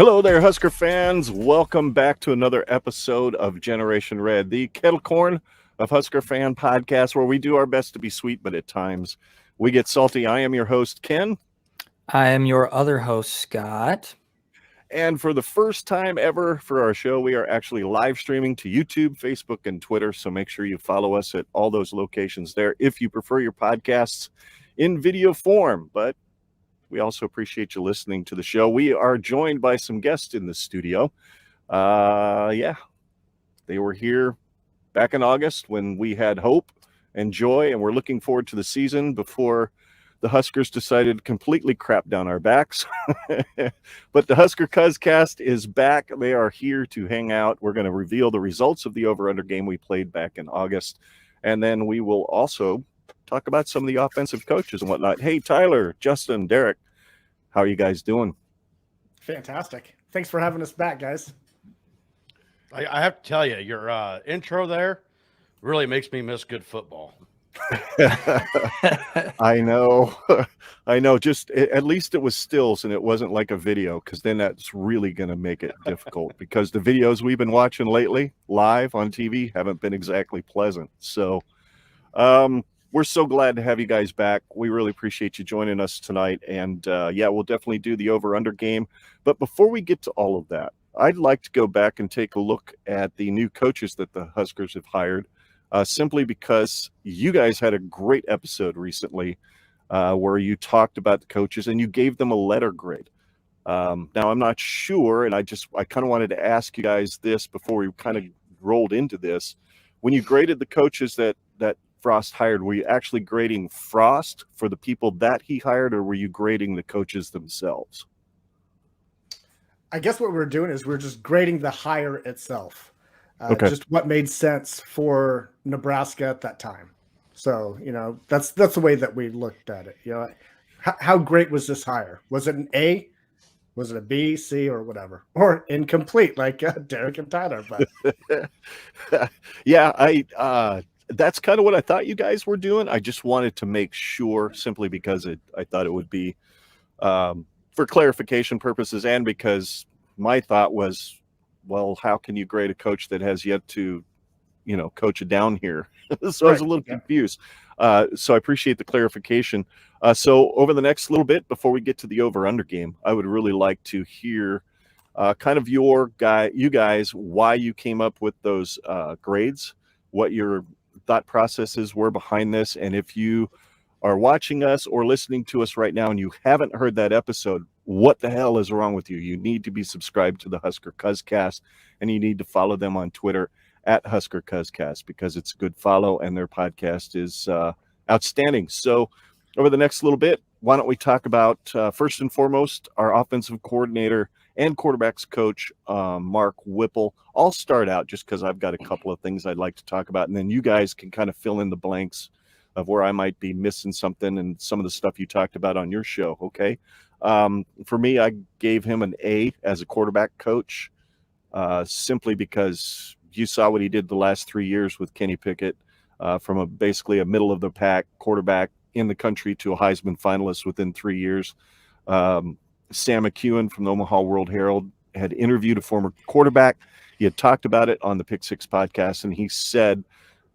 Hello there, Husker fans. Welcome back to another episode of Generation Red, the kettle corn of Husker fan podcast, where we do our best to be sweet, but at times we get salty. I am your host, Ken. I am your other host, Scott. And for the first time ever for our show, we are actually live streaming to YouTube, Facebook, and Twitter. So make sure you follow us at all those locations there if you prefer your podcasts in video form. But we also appreciate you listening to the show. We are joined by some guests in the studio. They were here back in August when we had hope and joy, and we're looking forward to the season before the Huskers decided to completely crap down our backs. But the Husker Cuz Cast is back. They are here to hang out. We're going to reveal the results of the over-under game we played back in August, and then we will also talk about some of the offensive coaches and whatnot. Hey, Tyler, Justin, Derrick, how are you guys doing? Fantastic. Thanks for having us back, guys. I have to tell you, your intro there really makes me miss good football. I know. Just at least it was stills and it wasn't like a video, because then that's really going to make it difficult, because the videos we've been watching lately live on TV haven't been exactly pleasant. So we're so glad to have you guys back. We really appreciate you joining us tonight. And we'll definitely do the over-under game. But before we get to all of that, I'd like to go back and take a look at the new coaches that the Huskers have hired, simply because you guys had a great episode recently where you talked about the coaches and you gave them a letter grade. Now, I'm not sure, and I kind of wanted to ask you guys this before we kind of rolled into this. When you graded the coaches that Frost hired, were you actually grading Frost for the people that he hired, or were you grading the coaches themselves? I guess what we're doing is we're just grading the hire itself. Okay. Just what made sense for Nebraska at that time. So, that's the way that we looked at it. How great was this hire? Was it an A? Was it a B, C, or whatever? Or incomplete, like Derrick and Tyler? But that's kind of what I thought you guys were doing. I just wanted to make sure, simply because I thought it would be for clarification purposes, and because my thought was, well, how can you grade a coach that has yet to, coach it down here? So I was a little confused. So I appreciate the clarification. So over the next little bit, before we get to the over-under game, I would really like to hear kind of you guys, why you came up with those grades, what your thought processes were behind this. And if you are watching us or listening to us right now and you haven't heard that episode, what the hell is wrong with you? You need to be subscribed to the Husker Cuz Cast, and you need to follow them on Twitter at Husker Cuz Cast, because it's a good follow and their podcast is outstanding. So over the next little bit, why don't we talk about, first and foremost, our offensive coordinator and quarterbacks coach, Mark Whipple. I'll start out just because I've got a couple of things I'd like to talk about, and then you guys can kind of fill in the blanks of where I might be missing something and some of the stuff you talked about on your show, okay? For me, I gave him an A as a quarterback coach, simply because you saw what he did the last 3 years with Kenny Pickett, from basically a middle-of-the-pack quarterback in the country to a Heisman finalist within 3 years. Sam McEwen from the Omaha World Herald had interviewed a former quarterback. He had talked about it on the Pick Six podcast, and he said,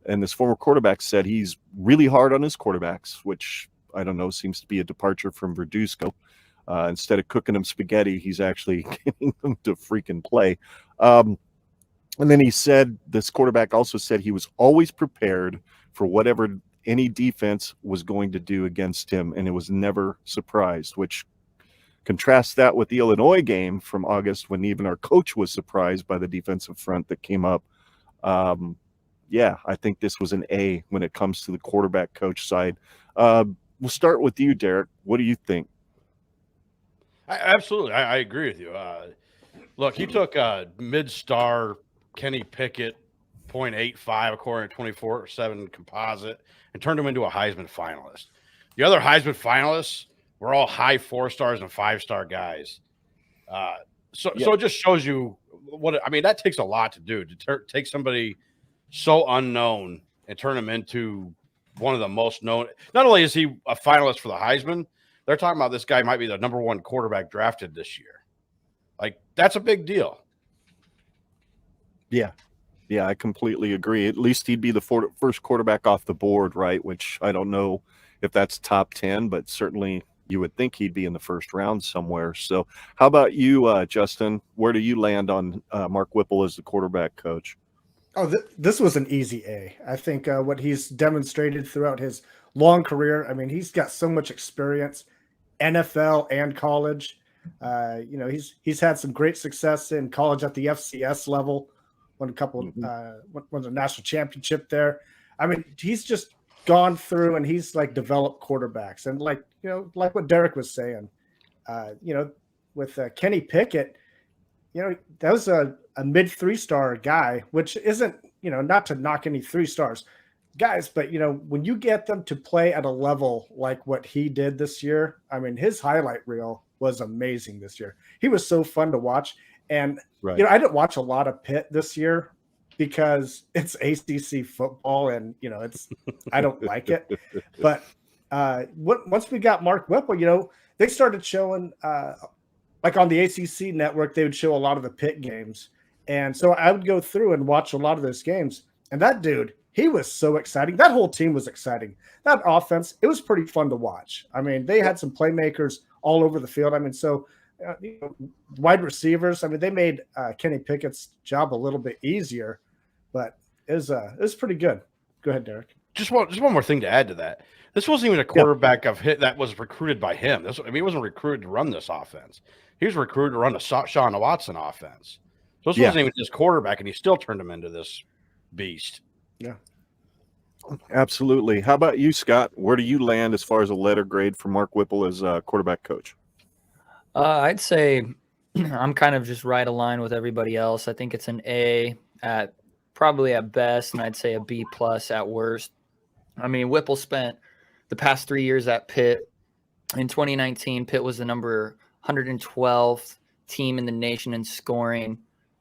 and this former quarterback said, he's really hard on his quarterbacks, which I don't know, seems to be a departure from Verduzco. Instead of cooking them spaghetti, he's actually getting them to freaking play. And then he said, this quarterback also said he was always prepared for whatever any defense was going to do against him, and it was never surprised, which contrasts that with the Illinois game from August, when even our coach was surprised by the defensive front that came up. I think this was an A when it comes to the quarterback coach side. We'll start with you, Derrick. What do you think? Absolutely. I agree with you. Look, he took mid-star Kenny Pickett, 0.85 according to 24/7 composite, and turned him into a Heisman finalist. The other Heisman finalists were all high 4-stars and 5-star guys. So it just shows you that takes a lot to do, to take somebody so unknown and turn him into one of the most known. Not only is he a finalist for the Heisman, they're talking about this guy might be the number one quarterback drafted this year. Like, that's a big deal. Yeah, I completely agree. At least he'd be the first quarterback off the board, right? Which I don't know if that's top 10, but certainly you would think he'd be in the first round somewhere. So how about you, Justin? Where do you land on Mark Whipple as the quarterback coach? Oh, this was an easy A. I think what he's demonstrated throughout his long career. I mean, he's got so much experience, NFL and college. He's had some great success in college at the FCS level. Won a couple, won the national championship there. I mean, he's just gone through and he's like developed quarterbacks, and like what Derrick was saying, with Kenny Pickett. That was a mid 3-star guy, which isn't, not to knock any 3 stars guys, but when you get them to play at a level like what he did this year, I mean, his highlight reel was amazing this year. He was so fun to watch. And, Right. I didn't watch a lot of Pitt this year because it's ACC football and, I don't like it. But once we got Mark Whipple, they started showing, like on the ACC network, they would show a lot of the Pitt games. And so I would go through and watch a lot of those games. And that dude, he was so exciting. That whole team was exciting. That offense, it was pretty fun to watch. I mean, they had some playmakers all over the field. I mean, so wide receivers, I mean, they made Kenny Pickett's job a little bit easier, but it was pretty good. Go ahead, Derrick. Just one more thing to add to that. This wasn't even a quarterback that was recruited by him. He wasn't recruited to run this offense. He was recruited to run the Sean Watson offense. So this wasn't even his quarterback, and he still turned him into this beast. Yeah. Absolutely. How about you, Scott? Where do you land as far as a letter grade for Mark Whipple as a quarterback coach? I'd say I'm kind of just right aligned with everybody else. I think it's an A at probably at best, and I'd say a B plus at worst. I mean, Whipple spent the past 3 years at Pitt. In 2019, Pitt was the number 112th team in the nation in scoring.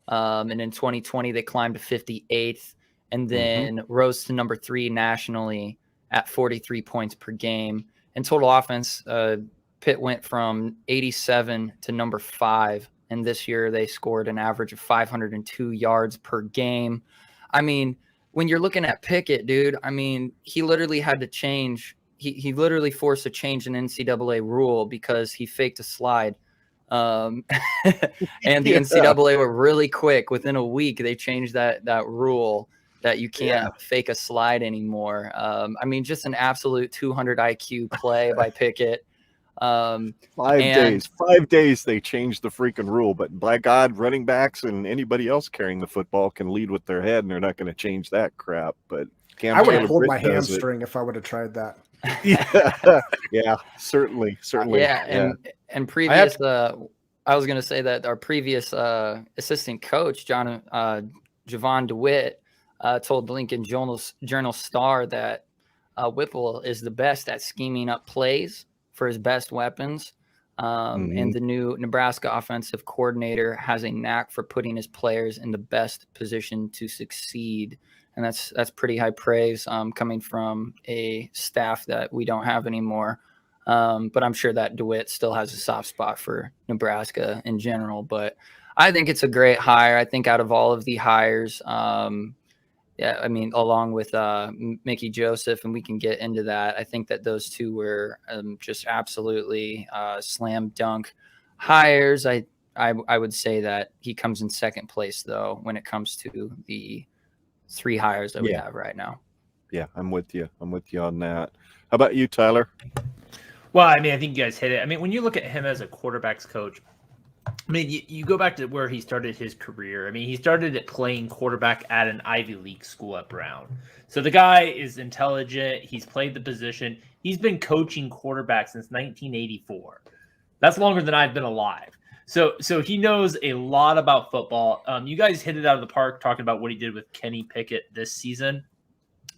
And in 2020, they climbed to 58th and then rose to number 3 nationally at 43 points per game. In total offense, Pitt went from 87 to number 5. And this year they scored an average of 502 yards per game. I mean, when you're looking at Pickett, dude, I mean, he literally had to change. He literally forced a change in NCAA rule because he faked a slide. And the NCAA were really quick. Within a week, they changed that rule that you can't fake a slide anymore. I mean, just an absolute 200 IQ play by Pickett. 5 days they changed the freaking rule, but by God, running backs and anybody else carrying the football can lead with their head, and they're not going to change that crap. But I would have pulled my hamstring if I would have tried that. Yeah, certainly. And previous, I was going to say that our previous assistant coach, Javon DeWitt, told the Lincoln Journal-Star that Whipple is the best at scheming up plays for his best weapons. And the new Nebraska offensive coordinator has a knack for putting his players in the best position to succeed. And that's pretty high praise coming from a staff that we don't have anymore. But I'm sure that DeWitt still has a soft spot for Nebraska in general. But I think it's a great hire. I think out of all of the hires, I mean, along with Mickey Joseph, and we can get into that, I think that those two were just absolutely slam dunk hires. I would say that he comes in second place, though, when it comes to the 3 hires that we have right now. Yeah, I'm with you. On that. How about you, Tyler? Well, I mean, I think you guys hit it. I mean, when you look at him as a quarterback's coach, I mean, you go back to where he started his career. I mean, he started at playing quarterback at an Ivy League school at Brown. So the guy is intelligent. He's played the position. He's been coaching quarterback since 1984. That's longer than I've been alive. So he knows a lot about football. You guys hit it out of the park talking about what he did with Kenny Pickett this season.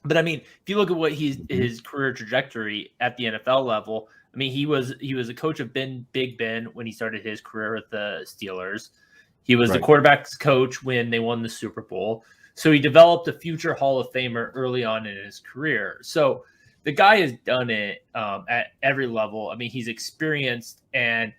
But I mean, if you look at what his career trajectory at the NFL level, I mean, he was a coach of Big Ben when he started his career with the Steelers. He was the quarterback's coach when they won the Super Bowl. So he developed a future Hall of Famer early on in his career. So the guy has done it at every level. I mean, he's experienced, and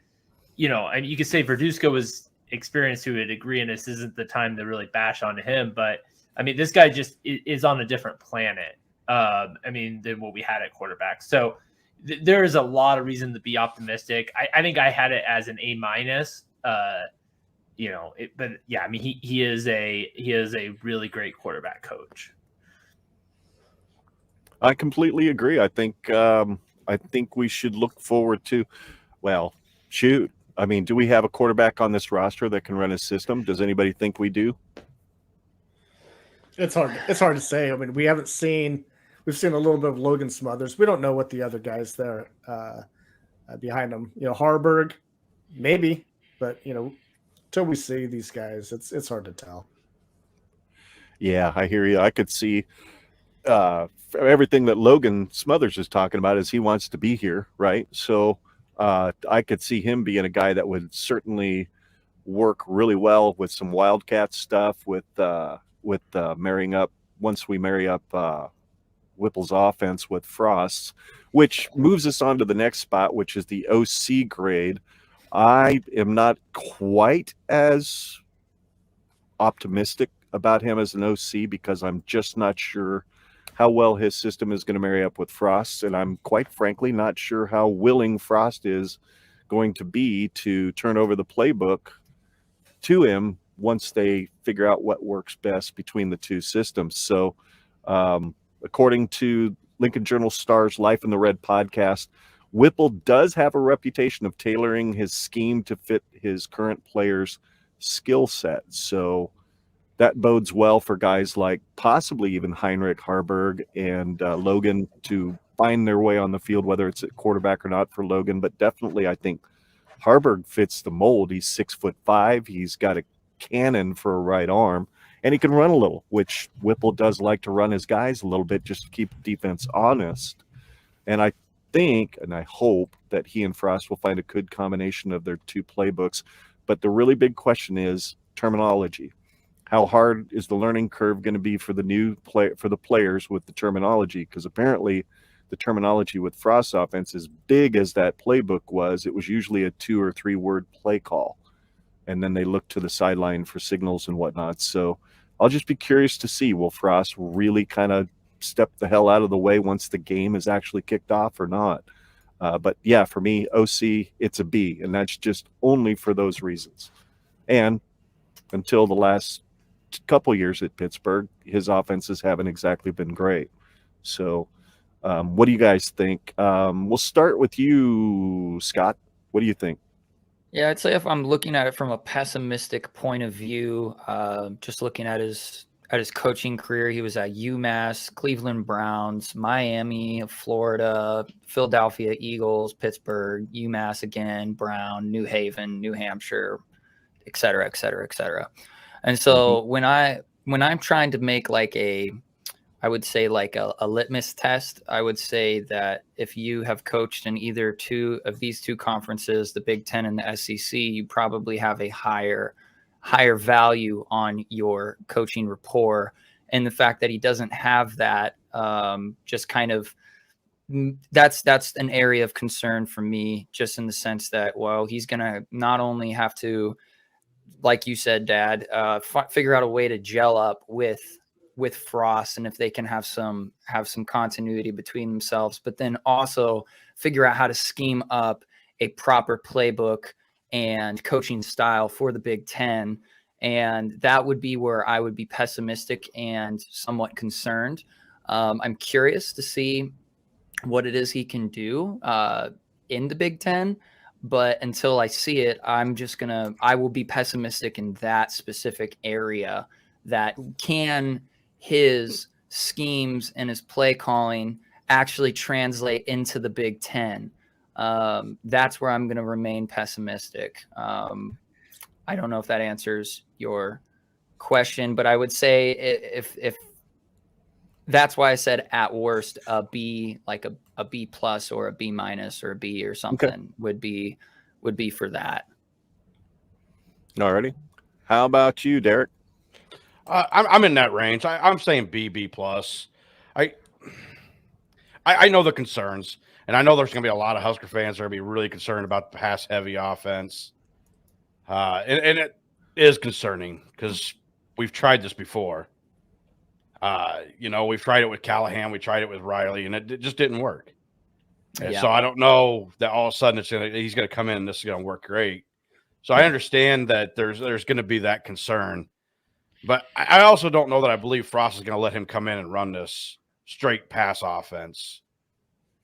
you could say Verduzco was experience to a degree, and this isn't the time to really bash on him. But I mean, this guy just is on a different planet. I mean, than what we had at quarterback. So there is a lot of reason to be optimistic. I think I had it as an A minus. But yeah, I mean, he is a really great quarterback coach. I completely agree. I think we should look forward to, well, shoot. I mean, do we have a quarterback on this roster that can run his system? Does anybody think we do? It's hard to say. I mean, we've seen a little bit of Logan Smothers. We don't know what the other guys there behind him. Harburg, maybe, but until we see these guys, it's hard to tell. Yeah, I hear you. I could see everything that Logan Smothers is talking about is he wants to be here, right? So I could see him being a guy that would certainly work really well with some Wildcat stuff with marrying up once we marry up Whipple's offense with Frost's, which moves us on to the next spot, which is the OC grade. I am not quite as optimistic about him as an OC because I'm just not sure how well his system is going to marry up with Frost's, and I'm quite frankly not sure how willing Frost is going to be to turn over the playbook to him once they figure out what works best between the two systems. So according to Lincoln Journal Star's Life in the Red podcast, Whipple does have a reputation of tailoring his scheme to fit his current players' skill set. So that bodes well for guys like possibly even Heinrich, Harburg, and Logan to find their way on the field, whether it's at quarterback or not for Logan. But definitely, I think Harburg fits the mold. He's 6'5". He's got a cannon for a right arm, and he can run a little, which Whipple does like to run his guys a little bit just to keep the defense honest. And I think, and I hope, that he and Frost will find a good combination of their two playbooks. But the really big question is terminology. How hard is the learning curve going to be for the players with the terminology? Because apparently the terminology with Frost's offense, as big as that playbook was, it was usually a 2 or 3 word play call. And then they look to the sideline for signals and whatnot. So I'll just be curious to see, will Frost really kind of step the hell out of the way once the game is actually kicked off or not? But yeah, for me, OC, it's a B, and that's just only for those reasons. And until the last couple years at Pittsburgh, his offenses haven't exactly been great. So what do you guys think? We'll start with you, Scott. What do you think? Yeah, I'd say if I'm looking at it from a pessimistic point of view, just looking at his coaching career, he was at UMass, Cleveland Browns, Miami, Florida, Philadelphia Eagles, Pittsburgh, UMass again, Brown, New Haven, New Hampshire, et cetera, et cetera, et cetera. And so when I'm trying to make I would say a litmus test, I would say that if you have coached in either two of these two conferences, the Big Ten and the SEC, you probably have a higher value on your coaching rapport. And the fact that he doesn't have that, just kind of, that's an area of concern for me, just in the sense that, well, he's going to not only have to, like you said, Dad, figure out a way to gel up with Frost, and if they can have some continuity between themselves, but then also figure out how to scheme up a proper playbook and coaching style for the Big Ten. And that would be where I would be pessimistic and somewhat concerned. I'm curious to see what it is he can do in the Big Ten. But until I see it, I will be pessimistic in that specific area. That can his schemes and his play calling actually translate into the Big Ten? That's where I'm going to remain pessimistic. I don't know if that answers your question, but I would say if that's why I said at worst a B, like a B plus or a B minus or a B or something would be for that. Alrighty. How about you, Derrick? I'm in that range. I'm saying B plus. I know the concerns, and I know there's going to be a lot of Husker fans that are going to be really concerned about the pass heavy offense. And it is concerning because we've tried this before. We've tried it with Callahan, we tried it with Riley, and it just didn't work. And so I don't know that all of a sudden he's going to come in and this is going to work great. So I understand that there's going to be that concern, but I also don't know that I believe Frost is going to let him come in and run this straight pass offense.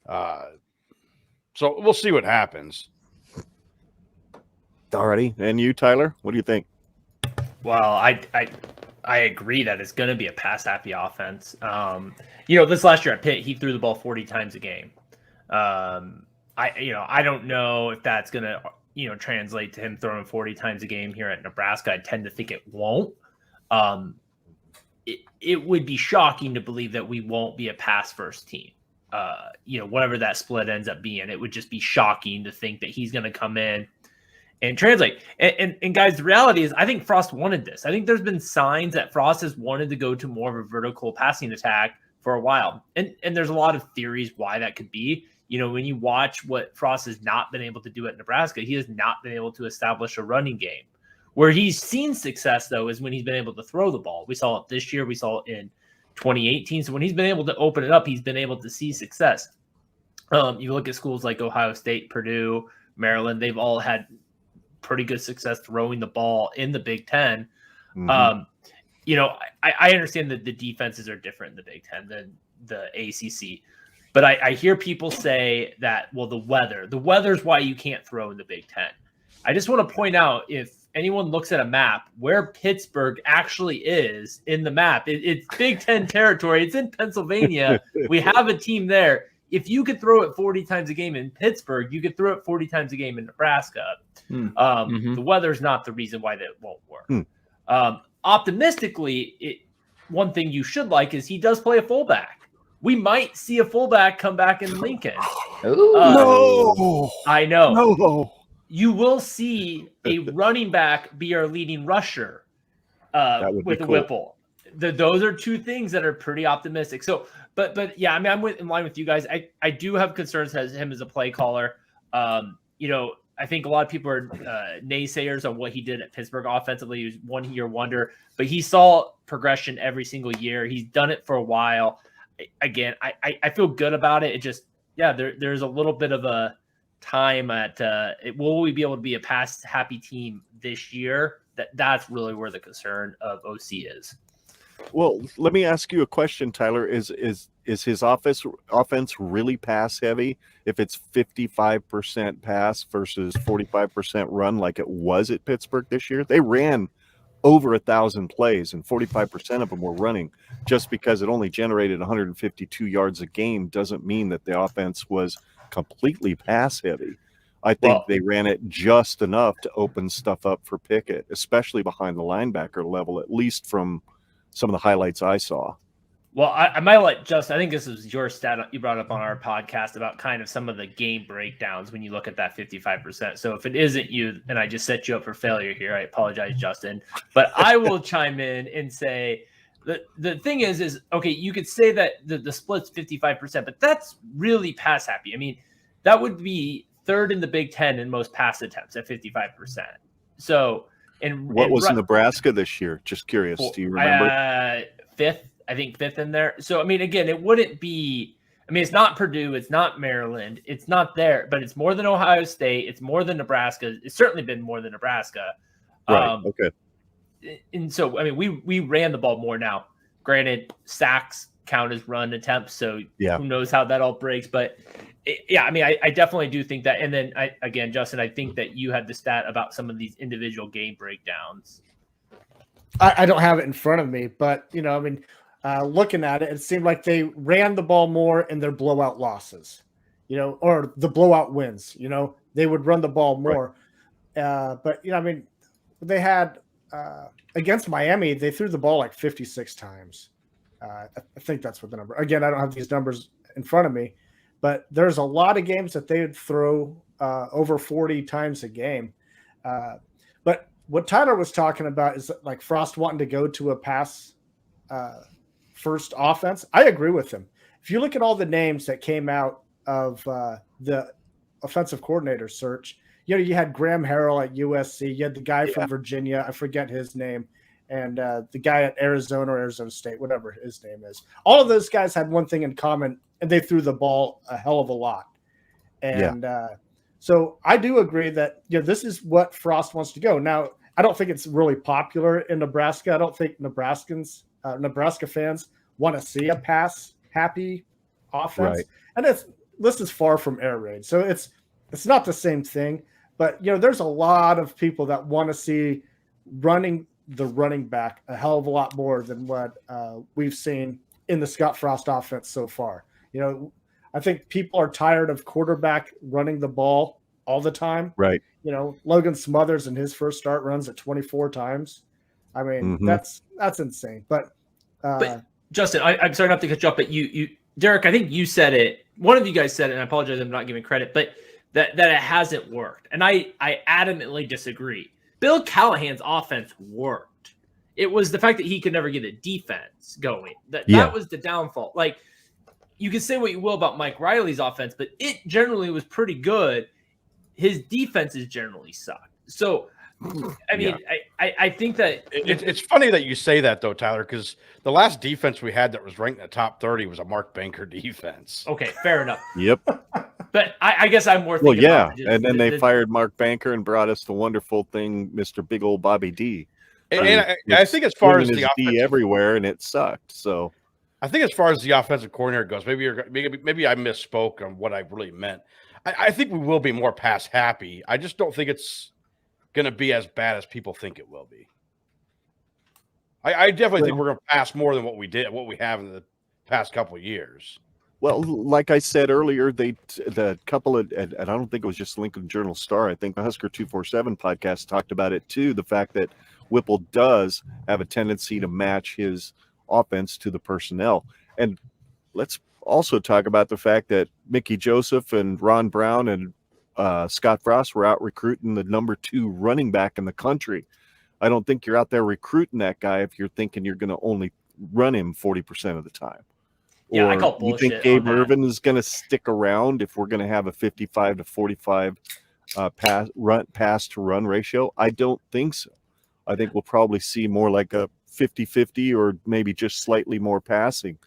So we'll see what happens. Alrighty. And you, Tyler, what do you think? Well, I agree that it's going to be a pass happy offense. This last year at Pitt, he threw the ball 40 times a game. I don't know if that's going to, translate to him throwing 40 times a game here at Nebraska. I tend to think it won't. It would be shocking to believe that we won't be a pass first team. Whatever that split ends up being, it would just be shocking to think that he's going to come in and translate. And guys, the reality is I think Frost wanted this. I think there's been signs that Frost has wanted to go to more of a vertical passing attack for a while. And there's a lot of theories why that could be. When you watch what Frost has not been able to do at Nebraska, he has not been able to establish a running game. Where he's seen success, though, is when he's been able to throw the ball. We saw it this year. We saw it in 2018. So when he's been able to open it up, he's been able to see success. You look at schools like Ohio State, Purdue, Maryland, they've all had pretty good success throwing the ball in the Big Ten. Mm-hmm. I understand that the defenses are different in the Big Ten than the ACC. But I hear people say that, well, the weather's why you can't throw in the Big Ten. I just want to point out, if anyone looks at a map, where Pittsburgh actually is in the map, it's Big Ten territory. It's in Pennsylvania. We have a team there. If you could throw it 40 times a game in Pittsburgh, you could throw it 40 times a game in Nebraska. The weather's not the reason why that won't work. Optimistically, one thing you should like is he does play a fullback. We might see a fullback come back in Lincoln. No, I know. No. You will see a running back be our leading rusher with a Whipple. Those are two things that are pretty optimistic. So, but yeah, I mean, I'm in line with you guys. I do have concerns as him as a play caller. I think a lot of people are naysayers on what he did at Pittsburgh offensively. He was one-year wonder, but he saw progression every single year. He's done it for a while. Again, I feel good about it. It just, there's a little bit of a time at will we be able to be a pass happy team this year? That's really where the concern of OC is. Well, let me ask you a question, Tyler. Is his offense really pass heavy if it's 55% pass versus 45% run like it was at Pittsburgh this year? They ran over 1,000 plays and 45% of them were running. Just because it only generated 152 yards a game doesn't mean that the offense was completely pass heavy. I think they ran it just enough to open stuff up for Pickett, especially behind the linebacker level, at least from some of the highlights I saw. Well, I might let Justin, I think this is your stat you brought up on our podcast about kind of some of the game breakdowns when you look at that 55%. So if it isn't you and I just set you up for failure here, I apologize, Justin. But I will chime in and say the thing is okay, you could say that the split's 55%, but that's really pass happy. I mean, that would be third in the Big Ten in most pass attempts at 55%. So, what was Nebraska this year? Just curious. Do you remember? Fifth. I think fifth in there. So, I mean, again, it wouldn't be – I mean, it's not Purdue. It's not Maryland. It's not there. But it's more than Ohio State. It's more than Nebraska. It's certainly been more than Nebraska. Right, okay. And so, I mean, we ran the ball more now. Granted, sacks count as run attempts, so who knows how that all breaks. But, I mean, I definitely do think that. And then, again, Justin, I think that you had the stat about some of these individual game breakdowns. I don't have it in front of me, but, I mean – looking at it, it seemed like they ran the ball more in their blowout losses, or the blowout wins. They would run the ball more. Right. But, I mean, they had against Miami, they threw the ball like 56 times. I think that's what the number. Again, I don't have these numbers in front of me, but there's a lot of games that they would throw over 40 times a game. But what Tyler was talking about is like Frost wanting to go to a pass first offense. I agree with him. If you look at all the names that came out of the offensive coordinator search, you had Graham Harrell at USC. You had the guy Yeah. from Virginia. I forget his name. And the guy at Arizona or Arizona State, whatever his name is. All of those guys had one thing in common, and they threw the ball a hell of a lot. And so I do agree that this is what Frost wants to go. Now, I don't think it's really popular in Nebraska. I don't think Nebraska fans want to see a pass-happy offense. Right. And this is far from air raid. So it's not the same thing. But, there's a lot of people that want to see the running back a hell of a lot more than what we've seen in the Scott Frost offense so far. I think people are tired of quarterback running the ball all the time. Right. Logan Smothers in his first start runs at 24 times. I mean, that's insane. But Justin, I'm sorry not to cut you off, but you Derrick, I think you said it. One of you guys said it, and I apologize, I'm not giving credit, but that it hasn't worked. And I adamantly disagree. Bill Callahan's offense worked. It was the fact that he could never get a defense going. That was the downfall. Like, you can say what you will about Mike Riley's offense, but it generally was pretty good. His defenses generally sucked. So, I mean, I think that it's funny that you say that, though, Tyler, because the last defense we had that was ranked in the top 30 was a Mark Banker defense. Okay, fair enough. Yep. But I guess I'm more thinking about and then they fired Mark Banker and brought us the wonderful thing, Mr. Big Old Bobby D. And I think as far as the D everywhere, and it sucked. So I think as far as the offensive coordinator goes, maybe I misspoke on what I really meant. I think we will be more pass happy. I just don't think it's going to be as bad as people think it will be. I definitely think we're going to pass more than what we have in the past couple of years. Well, like I said earlier, the couple of, and I don't think it was just Lincoln Journal Star. I think the Husker 247 podcast talked about it too. The fact that Whipple does have a tendency to match his offense to the personnel. And let's also talk about the fact that Mickey Joseph and Ron Brown and Scott Frost were out recruiting the number 2 running back in the country. I don't think you're out there recruiting that guy if you're thinking you're going to only run him 40% of the time. Yeah, I call bullshit. You think Gabe Irvin is going to stick around if we're going to have a 55 to 45 pass to run ratio? I don't think so. I think we'll probably see more like a 50-50 or maybe just slightly more passing.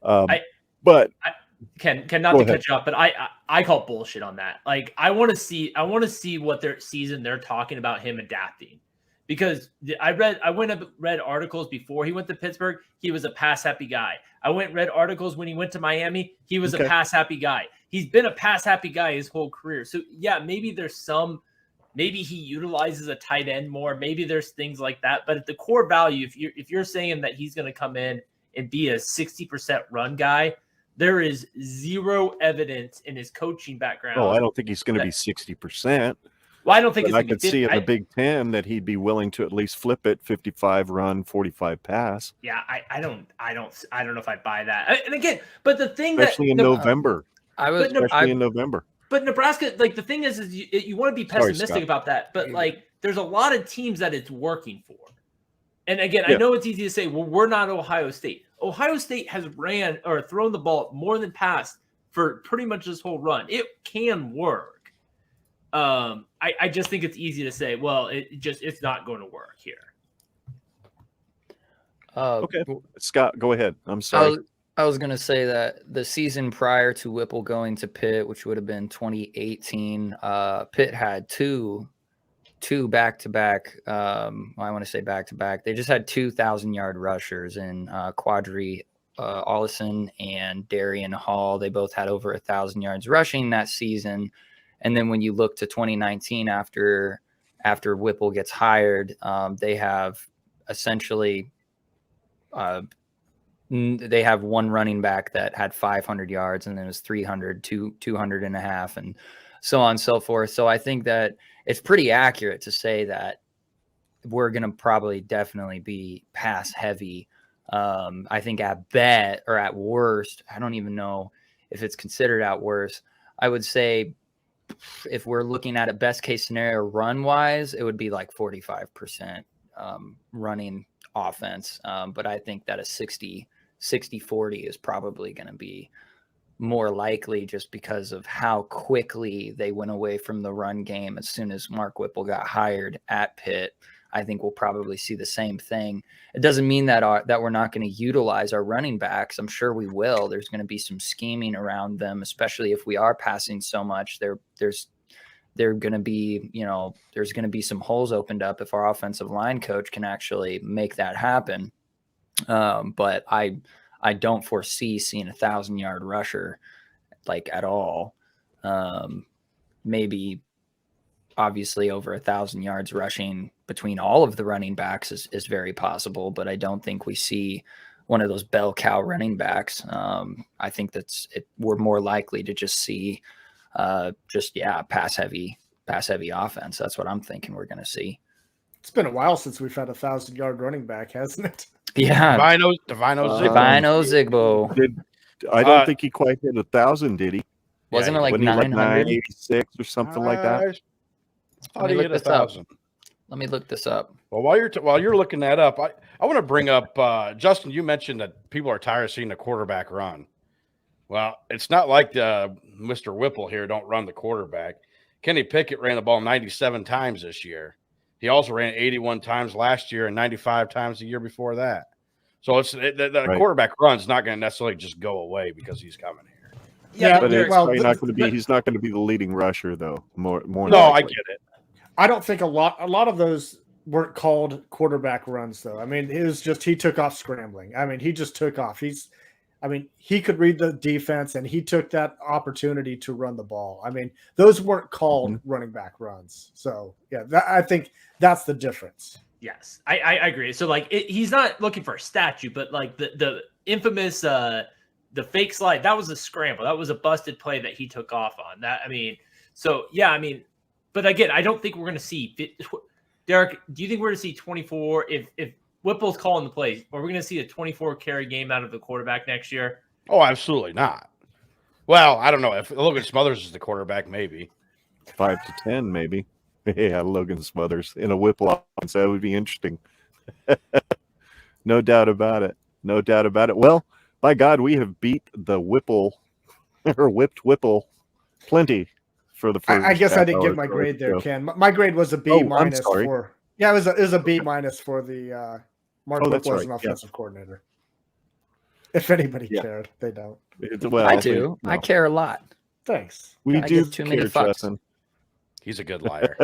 Ken, not to cut you off, but I call bullshit on that. Like, I want to see what their season they're talking about him adapting, because I went and read articles before he went to Pittsburgh. He was a pass happy guy. I went and read articles when he went to Miami. He was a pass happy guy. He's been a pass happy guy his whole career. So yeah, maybe maybe he utilizes a tight end more. Maybe there's things like that. But at the core value, if you're saying that he's going to come in and be a 60% run guy, there is zero evidence in his coaching background. Oh, I don't think he's going to be 60%. Well, I don't think I could see in the Big Ten that he'd be willing to at least flip it 55 run, 45 pass. Yeah, I don't know if I buy that. And again, but the thing especially in November. In November. But Nebraska, like, the thing is you want to be pessimistic about that. But like, there's a lot of teams that it's working for. And again, I know it's easy to say, well, we're not Ohio State. Ohio State has ran or thrown the ball more than passed for pretty much this whole run. It can work. I just think it's easy to say, well, it's not going to work here. Okay, Scott, go ahead. I'm sorry. I was going to say that the season prior to Whipple going to Pitt, which would have been 2018, Pitt had two back-to-back. I want to say back-to-back. They just had 2,000-yard rushers in Quadri Allison and Darian Hall. They both had over 1,000 yards rushing that season. And then when you look to 2019, after Whipple gets hired, they have essentially they have one running back that had 500 yards, and then it was 300, 200 and a half, and so on and so forth. So I think that it's pretty accurate to say that we're going to probably definitely be pass heavy. I think at best, or at worst, I don't even know if it's considered at worst. I would say if we're looking at a best case scenario run wise, it would be like 45% running offense. But I think that a 60-40 is probably going to be more likely just because of how quickly they went away from the run game as soon as Mark Whipple got hired at Pitt. I think we'll probably see the same thing. It doesn't mean that we're not going to utilize our running backs. I'm sure we will. There's going to be some scheming around them, especially if we are passing so much. There's going to be, there's going to be some holes opened up if our offensive line coach can actually make that happen. But I don't foresee seeing 1,000-yard rusher like at all. Maybe obviously over 1,000 yards rushing between all of the running backs is very possible, but I don't think we see one of those bell cow running backs. I think we're more likely to just see pass heavy offense. That's what I'm thinking we're going to see. It's been a while since we've had 1,000-yard running back, hasn't it? Yeah. Divino Zigbo. I don't think he quite hit 1,000, did he? Wasn't it like Wasn't he 900? 986 or something like that? How do you hit 1,000? Let me look this up. Well, while you're looking that up, I want to bring up Justin. You mentioned that people are tired of seeing the quarterback run. Well, it's not like Mr. Whipple here don't run the quarterback. Kenny Pickett ran the ball 97 times this year. He also ran 81 times last year and 95 times the year before that. So the quarterback run's not going to necessarily just go away because he's coming here. Yeah, but it's probably not going to be. He's not going to be the leading rusher, though. More. No, likely. I get it. I don't think a lot of those weren't called quarterback runs, though. I mean, it was just he took off scrambling. I mean, he just took off. He could read the defense, and he took that opportunity to run the ball. I mean, those weren't called running back runs. So, yeah, I think that's the difference. Yes, I agree. So, like, he's not looking for a statue, but, like, the infamous the fake slide, that was a scramble. That was a busted play that he took off on. But again, I don't think we're going to see – Derrick, do you think we're going to see 24 if Whipple's calling the plays? Are we going to see a 24 carry game out of the quarterback next year? Oh, absolutely not. Well, I don't know. If Logan Smothers is the quarterback, maybe 5 to 10, maybe. Yeah, Logan Smothers in a Whipple offense. That would be interesting. No doubt about it. No doubt about it. Well, by God, we have beat the Whipple or whipped Whipple plenty for the first. I guess I didn't give my grade there, Ken. My grade was a B minus for. Yeah, it was a B minus for the Mark Whipple as an offensive coordinator. If anybody cared, they don't. Well, I do. No. I care a lot. Thanks. We I do give too many fucks. Justin. He's a good liar.